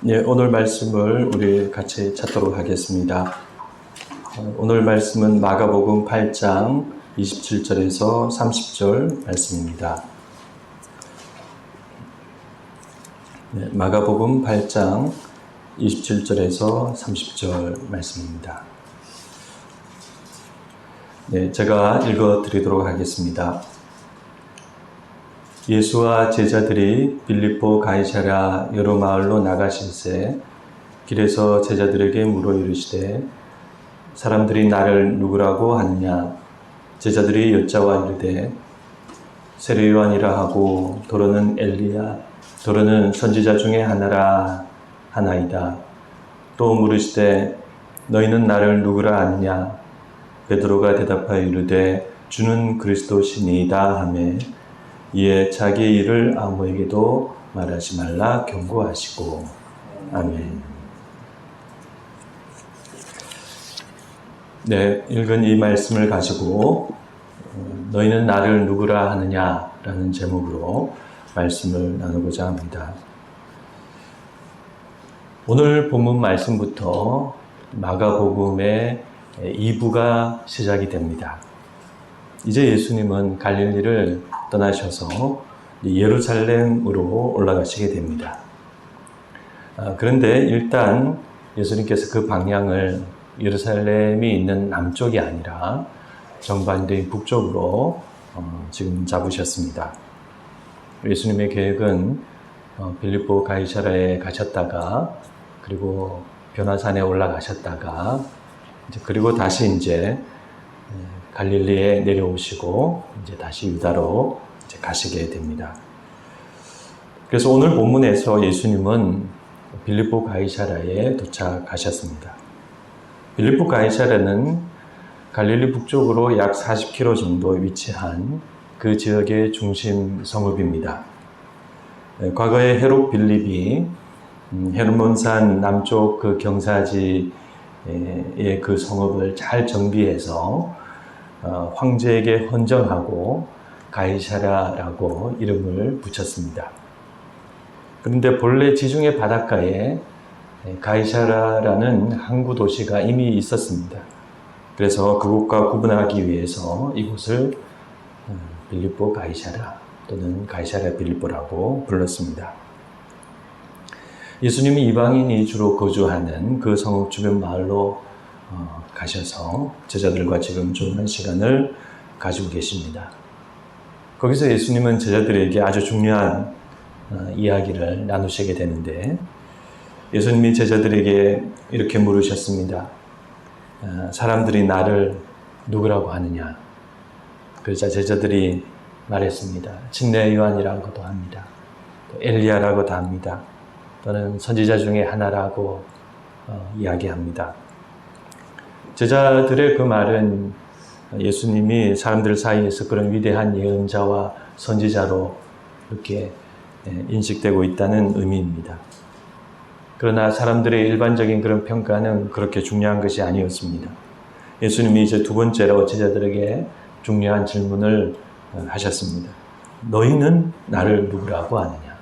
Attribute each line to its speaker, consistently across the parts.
Speaker 1: 네, 오늘 말씀을 우리 같이 찾도록 하겠습니다. 오늘 말씀은 마가복음 8장 27절에서 30절 말씀입니다. 네, 마가복음 8장 27절에서 30절 말씀입니다. 네, 제가 읽어 드리도록 하겠습니다. 예수와 제자들이 빌립보 가이사랴 여러 마을로 나가실새 길에서 제자들에게 물어 이르시되 사람들이 나를 누구라고 하느냐? 제자들이 여짜와 이르되 세례 요한이라 하고 더러는 엘리야 더러는 선지자 중에 하나라 하나이다. 또 물으시되 너희는 나를 누구라 하느냐? 베드로가 대답하여 이르되 주는 그리스도시니이다 하매 이에 자기의 일을 아무에게도 말하지 말라 경고하시고. 아멘. 네, 읽은 이 말씀을 가지고 너희는 나를 누구라 하느냐라는 제목으로 말씀을 나누고자 합니다. 오늘 본문 말씀부터 마가복음의 2부가 시작이 됩니다. 이제 예수님은 갈릴리를 떠나셔서 예루살렘으로 올라가시게 됩니다. 그런데 일단 예수님께서 그 방향을 예루살렘이 있는 남쪽이 아니라 정반대인 북쪽으로 지금 잡으셨습니다. 예수님의 계획은 빌립보 가이사랴에 가셨다가 그리고 변화산에 올라가셨다가 그리고 다시 이제 갈릴리에 내려오시고 이제 다시 유다로 이제 가시게 됩니다. 그래서 오늘 본문에서 예수님은 빌립보 가이사랴에 도착하셨습니다. 빌립보 가이사랴는 갈릴리 북쪽으로 약 40km 정도 위치한 그 지역의 중심 성읍입니다. 과거에 헤롯 빌립이 헤르몬산 남쪽 그 경사지의 그 성읍을 잘 정비해서 황제에게 헌정하고 가이사랴라고 이름을 붙였습니다. 그런데 본래 지중해 바닷가에 가이사랴라는 항구 도시가 이미 있었습니다. 그래서 그곳과 구분하기 위해서 이곳을 빌립보 가이사랴 또는 가이사랴 빌립보라고 불렀습니다. 예수님이 이방인이 주로 거주하는 그 성읍 주변 마을로 가셔서 제자들과 지금 좋은 시간을 가지고 계십니다. 거기서 예수님은 제자들에게 아주 중요한 이야기를 나누시게 되는데 예수님이 제자들에게 이렇게 물으셨습니다. 사람들이 나를 누구라고 하느냐? 그러자 제자들이 말했습니다. 침례 요한이라고도 합니다. 또 엘리야라고도 합니다. 또는 선지자 중에 하나라고 이야기합니다. 제자들의 그 말은 예수님이 사람들 사이에서 그런 위대한 예언자와 선지자로 이렇게 인식되고 있다는 의미입니다. 그러나 사람들의 일반적인 그런 평가는 그렇게 중요한 것이 아니었습니다. 예수님이 이제 두 번째로 제자들에게 중요한 질문을 하셨습니다. 너희는 나를 누구라고 하느냐?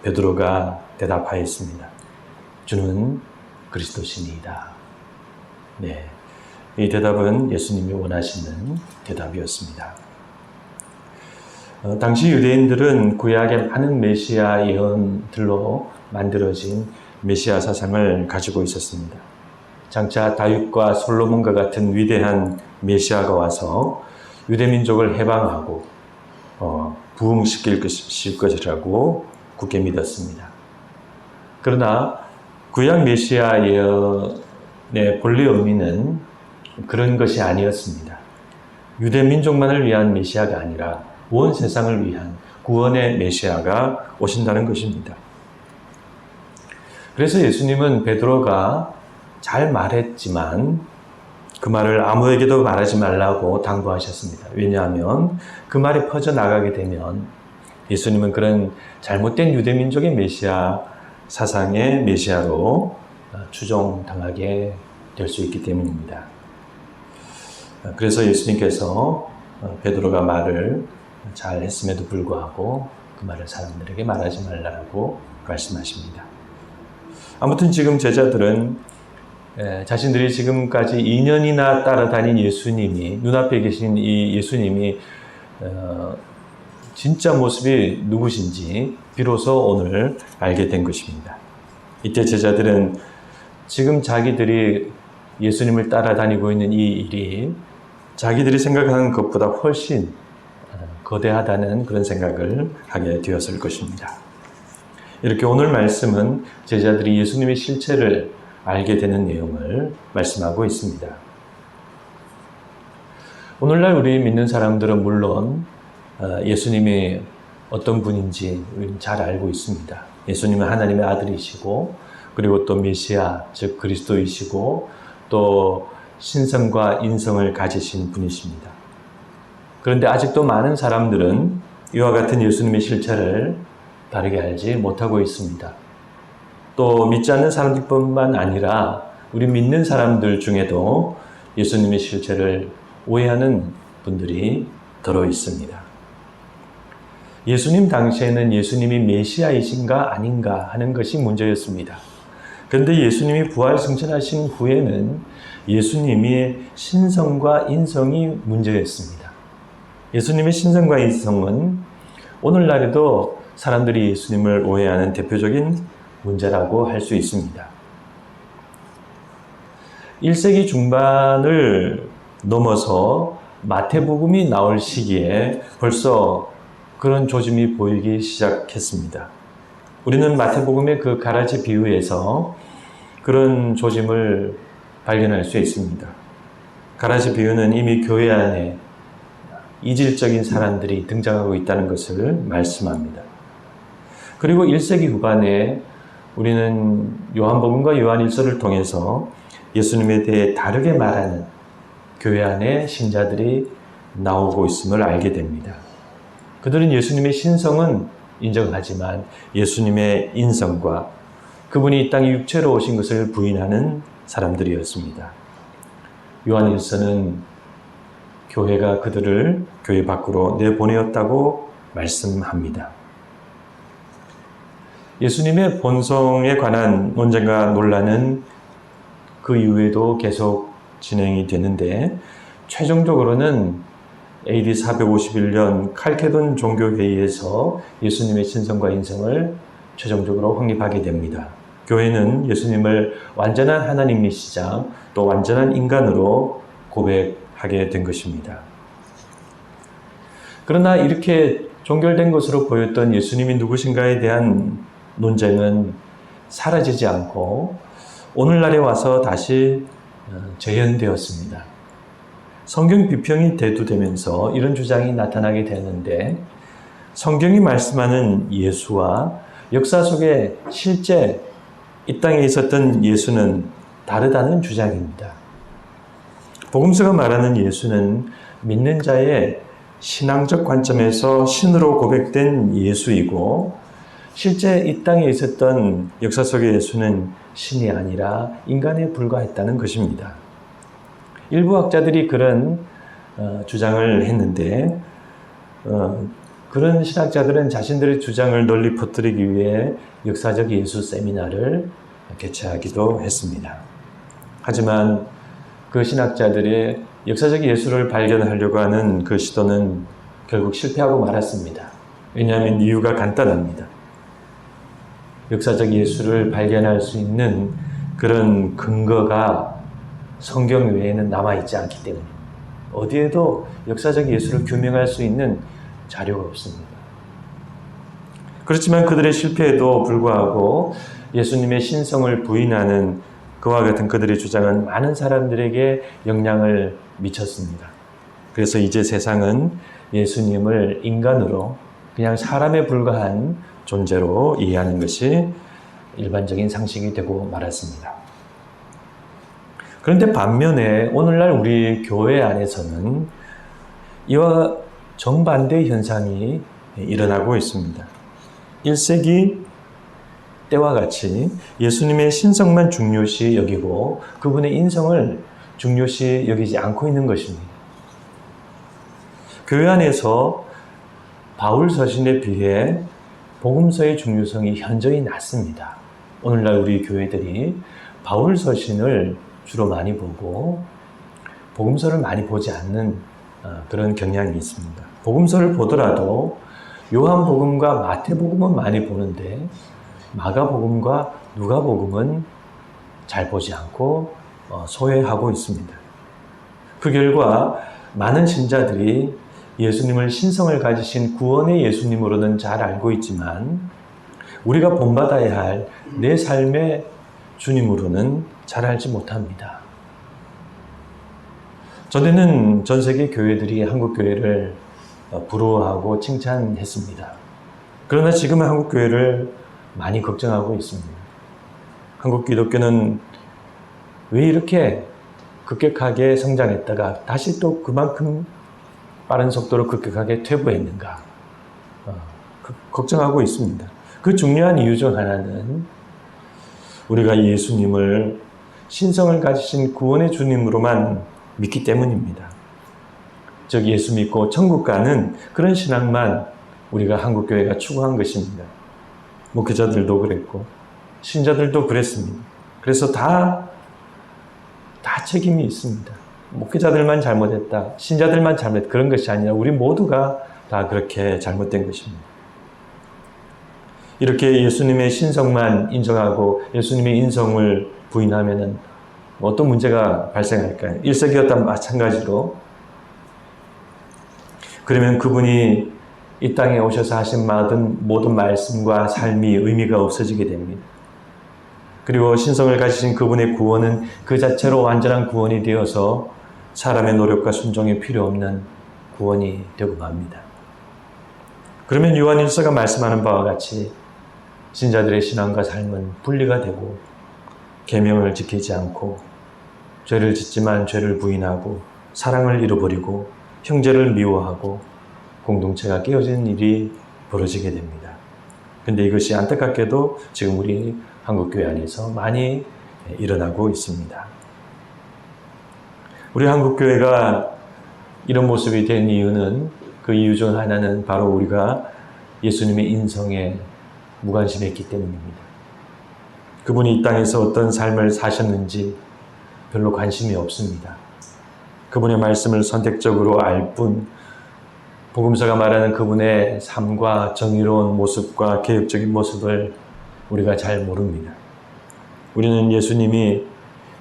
Speaker 1: 베드로가 대답하였습니다. 주는 그리스도시니이다. 네, 이 대답은 예수님이 원하시는 대답이었습니다. 당시 유대인들은 구약의 많은 메시아 예언들로 만들어진 메시아 사상을 가지고 있었습니다. 장차 다윗과 솔로몬과 같은 위대한 메시아가 와서 유대민족을 해방하고 부흥시킬 것이라고 굳게 믿었습니다. 그러나 구약 메시아 예언의 본래 의미는 그런 것이 아니었습니다. 유대민족만을 위한 메시아가 아니라 온 세상을 위한 구원의 메시아가 오신다는 것입니다. 그래서 예수님은 베드로가 잘 말했지만 그 말을 아무에게도 말하지 말라고 당부하셨습니다. 왜냐하면 그 말이 퍼져나가게 되면 예수님은 그런 잘못된 유대민족의 메시아 사상의 메시아로 추종당하게 될 수 있기 때문입니다. 그래서 예수님께서 베드로가 말을 잘 했음에도 불구하고 그 말을 사람들에게 말하지 말라고 말씀하십니다. 아무튼 지금 제자들은 자신들이 지금까지 2년이나 따라다닌 예수님이, 눈앞에 계신 이 예수님이 진짜 모습이 누구신지 비로소 오늘 알게 된 것입니다. 이때 제자들은 지금 자기들이 예수님을 따라다니고 있는 이 일이 자기들이 생각하는 것보다 훨씬 거대하다는 그런 생각을 하게 되었을 것입니다. 이렇게 오늘 말씀은 제자들이 예수님의 실체를 알게 되는 내용을 말씀하고 있습니다. 오늘날 우리 믿는 사람들은 물론 예수님이 어떤 분인지 우리는 잘 알고 있습니다. 예수님은 하나님의 아들이시고 그리고 또 메시아, 즉 그리스도이시고 또 신성과 인성을 가지신 분이십니다. 그런데 아직도 많은 사람들은 이와 같은 예수님의 실체를 다르게 알지 못하고 있습니다. 또 믿지 않는 사람들뿐만 아니라 우리 믿는 사람들 중에도 예수님의 실체를 오해하는 분들이 들어 있습니다. 예수님 당시에는 예수님이 메시아이신가 아닌가 하는 것이 문제였습니다. 그런데 예수님이 부활 승천하신 후에는 예수님의 신성과 인성이 문제였습니다. 예수님의 신성과 인성은 오늘날에도 사람들이 예수님을 오해하는 대표적인 문제라고 할 수 있습니다. 1세기 중반을 넘어서 마태복음이 나올 시기에 벌써 그런 조짐이 보이기 시작했습니다. 우리는 마태복음의 그 가라지 비유에서 그런 조짐을 발견할 수 있습니다. 가라지 비유는 이미 교회 안에 이질적인 사람들이 등장하고 있다는 것을 말씀합니다. 그리고 1세기 후반에 우리는 요한복음과 요한일서를 통해서 예수님에 대해 다르게 말하는 교회 안에 신자들이 나오고 있음을 알게 됩니다. 그들은 예수님의 신성은 인정하지만 예수님의 인성과 그분이 이 땅에 육체로 오신 것을 부인하는 사람들이었습니다. 요한일서는 교회가 그들을 교회 밖으로 내보내었다고 말씀합니다. 예수님의 본성에 관한 논쟁과 논란은 그 이후에도 계속 진행이 되는데 최종적으로는 AD 451년 칼케돈 종교회의에서 예수님의 신성과 인성을 최종적으로 확립하게 됩니다. 교회는 예수님을 완전한 하나님이시자 또 완전한 인간으로 고백하게 된 것입니다. 그러나 이렇게 종결된 것으로 보였던 예수님이 누구신가에 대한 논쟁은 사라지지 않고 오늘날에 와서 다시 재현되었습니다. 성경 비평이 대두되면서 이런 주장이 나타나게 되는데 성경이 말씀하는 예수와 역사 속에 실제 이 땅에 있었던 예수는 다르다는 주장입니다. 복음서가 말하는 예수는 믿는 자의 신앙적 관점에서 신으로 고백된 예수이고 실제 이 땅에 있었던 역사 속의 예수는 신이 아니라 인간에 불과했다는 것입니다. 일부 학자들이 그런 주장을 했는데 그런 신학자들은 자신들의 주장을 널리 퍼뜨리기 위해 역사적 예수 세미나를 개최하기도 했습니다. 하지만 그 신학자들의 역사적 예수를 발견하려고 하는 그 시도는 결국 실패하고 말았습니다. 왜냐하면 이유가 간단합니다. 역사적 예수를 발견할 수 있는 그런 근거가 성경 외에는 남아있지 않기 때문에 어디에도 역사적 예수를 규명할 수 있는 자료가 없습니다. 그렇지만 그들의 실패에도 불구하고 예수님의 신성을 부인하는 그와 같은 그들의 주장은 많은 사람들에게 영향을 미쳤습니다. 그래서 이제 세상은 예수님을 인간으로 그냥 사람에 불과한 존재로 이해하는 것이 일반적인 상식이 되고 말았습니다. 그런데 반면에 오늘날 우리 교회 안에서는 이와 정반대의 현상이 일어나고 있습니다. 1세기 때와 같이 예수님의 신성만 중요시 여기고 그분의 인성을 중요시 여기지 않고 있는 것입니다. 교회 안에서 바울 서신에 비해 복음서의 중요성이 현저히 낮습니다. 오늘날 우리 교회들이 바울 서신을 주로 많이 보고 복음서를 많이 보지 않는 그런 경향이 있습니다. 복음서를 보더라도 요한복음과 마태복음은 많이 보는데 마가복음과 누가복음은 잘 보지 않고 소외하고 있습니다. 그 결과 많은 신자들이 예수님을 신성을 가지신 구원의 예수님으로는 잘 알고 있지만 우리가 본받아야 할 내 삶의 주님으로는 잘 알지 못합니다. 전에는 전 세계 교회들이 한국 교회를 부러워하고 칭찬했습니다. 그러나 지금은 한국 교회를 많이 걱정하고 있습니다. 한국 기독교는 왜 이렇게 급격하게 성장했다가 다시 또 그만큼 빠른 속도로 급격하게 퇴보했는가 걱정하고 있습니다. 그 중요한 이유 중 하나는 우리가 예수님을 신성을 가지신 구원의 주님으로만 믿기 때문입니다. 즉 예수 믿고 천국 가는 그런 신앙만 우리가 한국교회가 추구한 것입니다. 목회자들도 그랬고 신자들도 그랬습니다. 그래서 다 책임이 있습니다. 목회자들만 잘못했다, 신자들만 잘못했다, 그런 것이 아니라 우리 모두가 다 그렇게 잘못된 것입니다. 이렇게 예수님의 신성만 인정하고 예수님의 인성을 부인하면은 어떤 문제가 발생할까요? 1세기였다 마찬가지로 그러면 그분이 이 땅에 오셔서 하신 모든 말씀과 삶이 의미가 없어지게 됩니다. 그리고 신성을 가지신 그분의 구원은 그 자체로 완전한 구원이 되어서 사람의 노력과 순종이 필요 없는 구원이 되고 맙니다. 그러면 요한일서가 말씀하는 바와 같이 신자들의 신앙과 삶은 분리가 되고 계명을 지키지 않고 죄를 짓지만 죄를 부인하고 사랑을 잃어버리고 형제를 미워하고 공동체가 깨어지는 일이 벌어지게 됩니다. 근데 이것이 안타깝게도 지금 우리 한국교회 안에서 많이 일어나고 있습니다. 우리 한국교회가 이런 모습이 된 이유는 그 이유 중 하나는 바로 우리가 예수님의 인성에 무관심했기 때문입니다. 그분이 이 땅에서 어떤 삶을 사셨는지 별로 관심이 없습니다. 그분의 말씀을 선택적으로 알 뿐 복음서가 말하는 그분의 삶과 정의로운 모습과 개혁적인 모습을 우리가 잘 모릅니다. 우리는 예수님이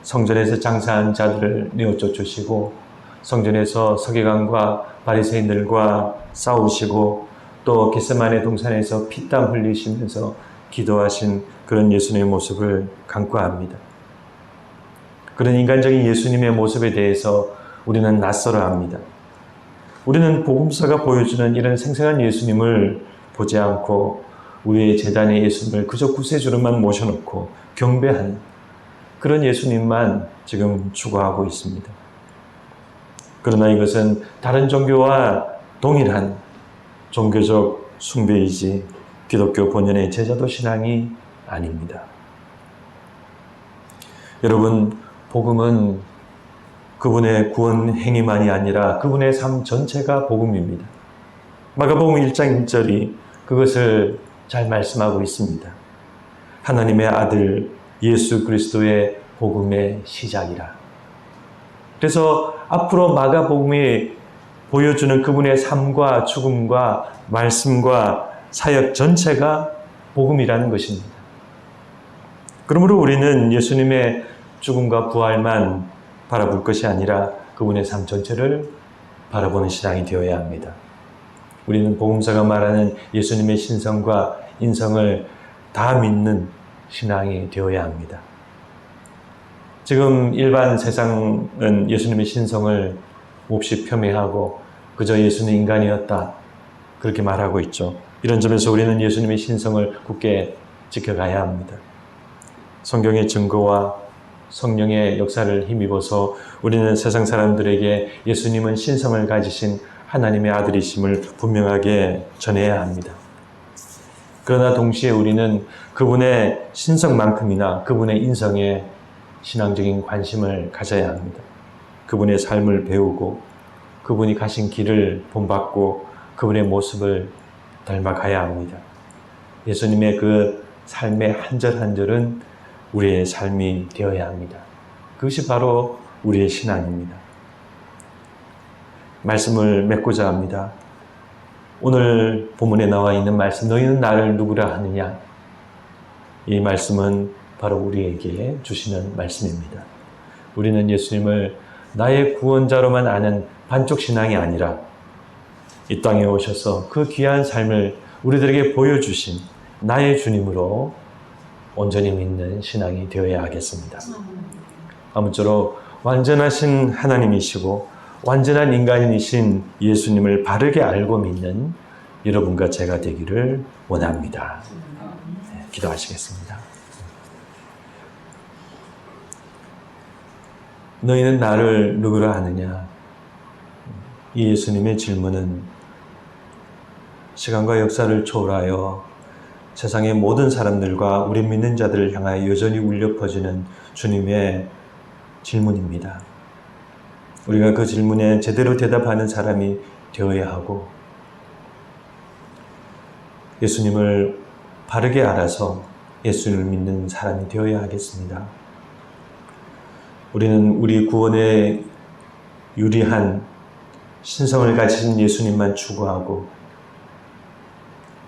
Speaker 1: 성전에서 장사한 자들을 내어쫓 주시고 성전에서 서기관과 바리새인들과 싸우시고 또 겟세마네 동산에서 피땀 흘리시면서 기도하신 그런 예수님의 모습을 간과합니다. 그런 인간적인 예수님의 모습에 대해서 우리는 낯설어합니다. 우리는 복음서가 보여주는 이런 생생한 예수님을 보지 않고 우리의 제단의 예수님을 그저 구세주로만 모셔놓고 경배하는 그런 예수님만 지금 추구하고 있습니다. 그러나 이것은 다른 종교와 동일한 종교적 숭배이지 기독교 본연의 제자도 신앙이 아닙니다. 여러분, 복음은 그분의 구원 행위만이 아니라 그분의 삶 전체가 복음입니다. 마가복음 1장 1절이 그것을 잘 말씀하고 있습니다. 하나님의 아들 예수 그리스도의 복음의 시작이라. 그래서 앞으로 마가복음이 보여주는 그분의 삶과 죽음과 말씀과 사역 전체가 복음이라는 것입니다. 그러므로 우리는 예수님의 죽음과 부활만 바라볼 것이 아니라 그분의 삶 전체를 바라보는 신앙이 되어야 합니다. 우리는 복음서가 말하는 예수님의 신성과 인성을 다 믿는 신앙이 되어야 합니다. 지금 일반 세상은 예수님의 신성을 몹시 폄훼하고 그저 예수는 인간이었다 그렇게 말하고 있죠. 이런 점에서 우리는 예수님의 신성을 굳게 지켜가야 합니다. 성경의 증거와 성령의 역사를 힘입어서 우리는 세상 사람들에게 예수님은 신성을 가지신 하나님의 아들이심을 분명하게 전해야 합니다. 그러나 동시에 우리는 그분의 신성만큼이나 그분의 인성에 신앙적인 관심을 가져야 합니다. 그분의 삶을 배우고 그분이 가신 길을 본받고 그분의 모습을 닮아가야 합니다. 예수님의 그 삶의 한 절 한 절은 우리의 삶이 되어야 합니다. 그것이 바로 우리의 신앙입니다. 말씀을 맺고자 합니다. 오늘 본문에 나와 있는 말씀, 너희는 나를 누구라 하느냐? 이 말씀은 바로 우리에게 주시는 말씀입니다. 우리는 예수님을 나의 구원자로만 아는 반쪽 신앙이 아니라 이 땅에 오셔서 그 귀한 삶을 우리들에게 보여주신 나의 주님으로 온전히 믿는 신앙이 되어야 하겠습니다. 아무쪼록 완전하신 하나님이시고 완전한 인간이신 예수님을 바르게 알고 믿는 여러분과 제가 되기를 원합니다. 네, 기도하시겠습니다. 너희는 나를 누구라 하느냐? 이 예수님의 질문은 시간과 역사를 초월하여 세상의 모든 사람들과 우리 믿는 자들을 향하여 여전히 울려 퍼지는 주님의 질문입니다. 우리가 그 질문에 제대로 대답하는 사람이 되어야 하고 예수님을 바르게 알아서 예수님을 믿는 사람이 되어야 하겠습니다. 우리는 우리 구원에 유리한 신성을 가진 예수님만 추구하고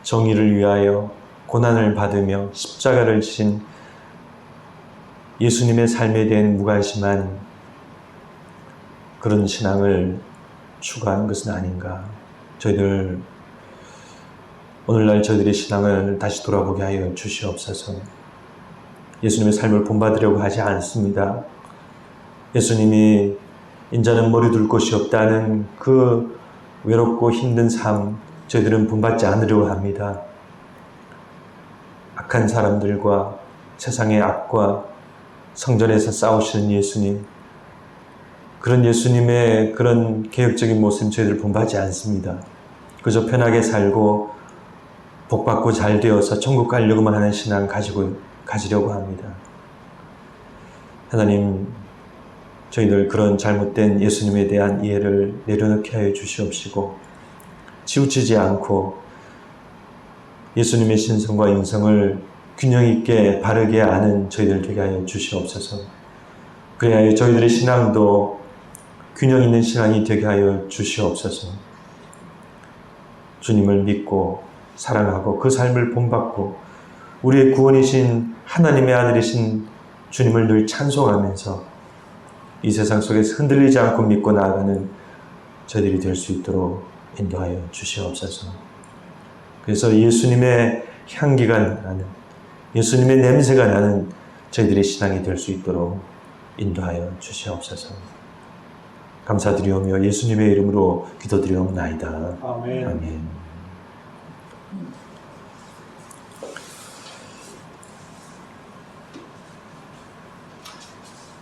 Speaker 1: 정의를 위하여 고난을 받으며 십자가를 지신 예수님의 삶에 대한 무관심한 그런 신앙을 추구하는 것은 아닌가. 저희들 오늘날 저희들의 신앙을 다시 돌아보게 하여 주시옵소서. 예수님의 삶을 본받으려고 하지 않습니다. 예수님이 인자는 머리 둘 곳이 없다는 그 외롭고 힘든 삶 저희들은 본받지 않으려고 합니다. 악한 사람들과 세상의 악과 성전에서 싸우시는 예수님, 그런 예수님의 그런 개혁적인 모습 저희들 본받지 않습니다. 그저 편하게 살고 복받고 잘 되어서 천국 가려고만 하는 신앙 가지려고 합니다. 하나님, 저희들 그런 잘못된 예수님에 대한 이해를 내려놓게 하여 주시옵시고 치우치지 않고 예수님의 신성과 인성을 균형 있게 바르게 아는 저희들 되게 하여 주시옵소서. 그래야 저희들의 신앙도 균형 있는 신앙이 되게 하여 주시옵소서. 주님을 믿고 사랑하고 그 삶을 본받고 우리의 구원이신 하나님의 아들이신 주님을 늘 찬송하면서 이 세상 속에서 흔들리지 않고 믿고 나아가는 저희들이 될 수 있도록 인도하여 주시옵소서. 그래서 예수님의 향기가 나는, 예수님의 냄새가 나는 저희들의 신앙이 될 수 있도록 인도하여 주시옵소서. 감사드리오며 예수님의 이름으로 기도드리옵나이다. 아멘. 아멘.